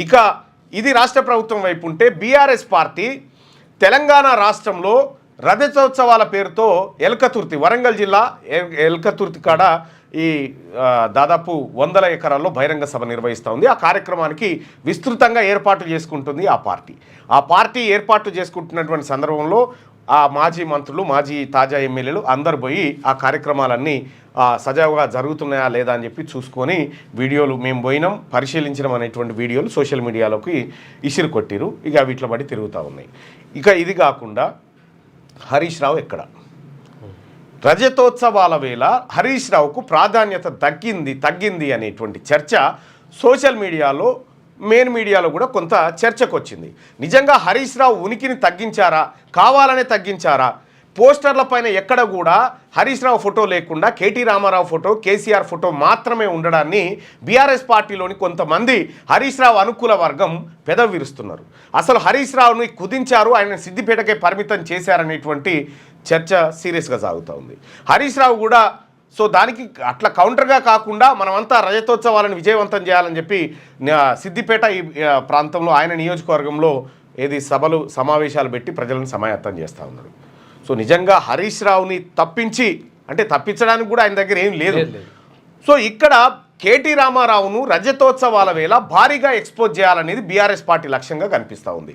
ఇక ఇది రాష్ట్ర ప్రభుత్వం వైపు ఉంటే బీఆర్ఎస్ పార్టీ తెలంగాణ రాష్ట్రంలో రజతోత్సవాల పేరుతో ఎల్కతుర్తి, వరంగల్ జిల్లా ఎల్కతుర్తి కాడ ఈ దాదాపు 100 ఎకరాల్లో బహిరంగ సభ నిర్వహిస్తూ ఉంది. ఆ కార్యక్రమానికి విస్తృతంగా ఏర్పాట్లు చేసుకుంటుంది ఆ పార్టీ ఏర్పాట్లు చేసుకుంటున్నటువంటి సందర్భంలో ఆ మాజీ మంత్రులు, మాజీ తాజా ఎమ్మెల్యేలు అందరు పోయి ఆ కార్యక్రమాలన్నీ సజావుగా జరుగుతున్నాయా లేదా అని చెప్పి చూసుకొని వీడియోలు మేము పోయినాం, పరిశీలించడం అనేటువంటి వీడియోలు సోషల్ మీడియాలోకి ఇసిరు కొట్టిరు. ఇక వీటిలో పడి తిరుగుతూ ఉన్నాయి. ఇక ఇది కాకుండా హరీష్ రావు ఎక్కడ? రజతోత్సవాల వేళ హరీష్ రావుకు ప్రాధాన్యత తగ్గింది అనేటువంటి చర్చ సోషల్ మీడియాలో, మెయిన్ మీడియాలో కూడా కొంత చర్చకు వచ్చింది. నిజంగా హరీష్ రావు ఉనికిని తగ్గించారా, కావాలనే తగ్గించారా? పోస్టర్ల పైన ఎక్కడ కూడా హరీష్ రావు ఫోటో లేకుండా KT Rama Rao photo, KCR photo మాత్రమే ఉండడాన్ని బీఆర్ఎస్ పార్టీలోని కొంతమంది హరీష్ రావు అనుకూల వర్గం పెదవిరుస్తున్నారు. అసలు హరీష్ రావుని కుదించారు, ఆయన సిద్దిపేటకే పరిమితం చేశారనేటువంటి చర్చ సీరియస్గా సాగుతూ ఉంది. హరీష్ రావు కూడా సో దానికి అట్లా కౌంటర్గా కాకుండా మనమంతా రజతోత్సవాలను విజయవంతం చేయాలని చెప్పి సిద్దిపేట ఈ ప్రాంతంలో ఆయన నియోజకవర్గంలో సభలు సమావేశాలు పెట్టి ప్రజలను సమాయత్తం చేస్తూ ఉన్నారు. సో నిజంగా హరీష్ రావుని తప్పించడానికి కూడా ఆయన దగ్గర ఏం లేదు. సో ఇక్కడ కేటీ రామారావును రజతోత్సవాల వేళ భారీగా ఎక్స్పోజ్ చేయాలనేది బీఆర్ఎస్ పార్టీ లక్ష్యంగా కనిపిస్తూ ఉంది.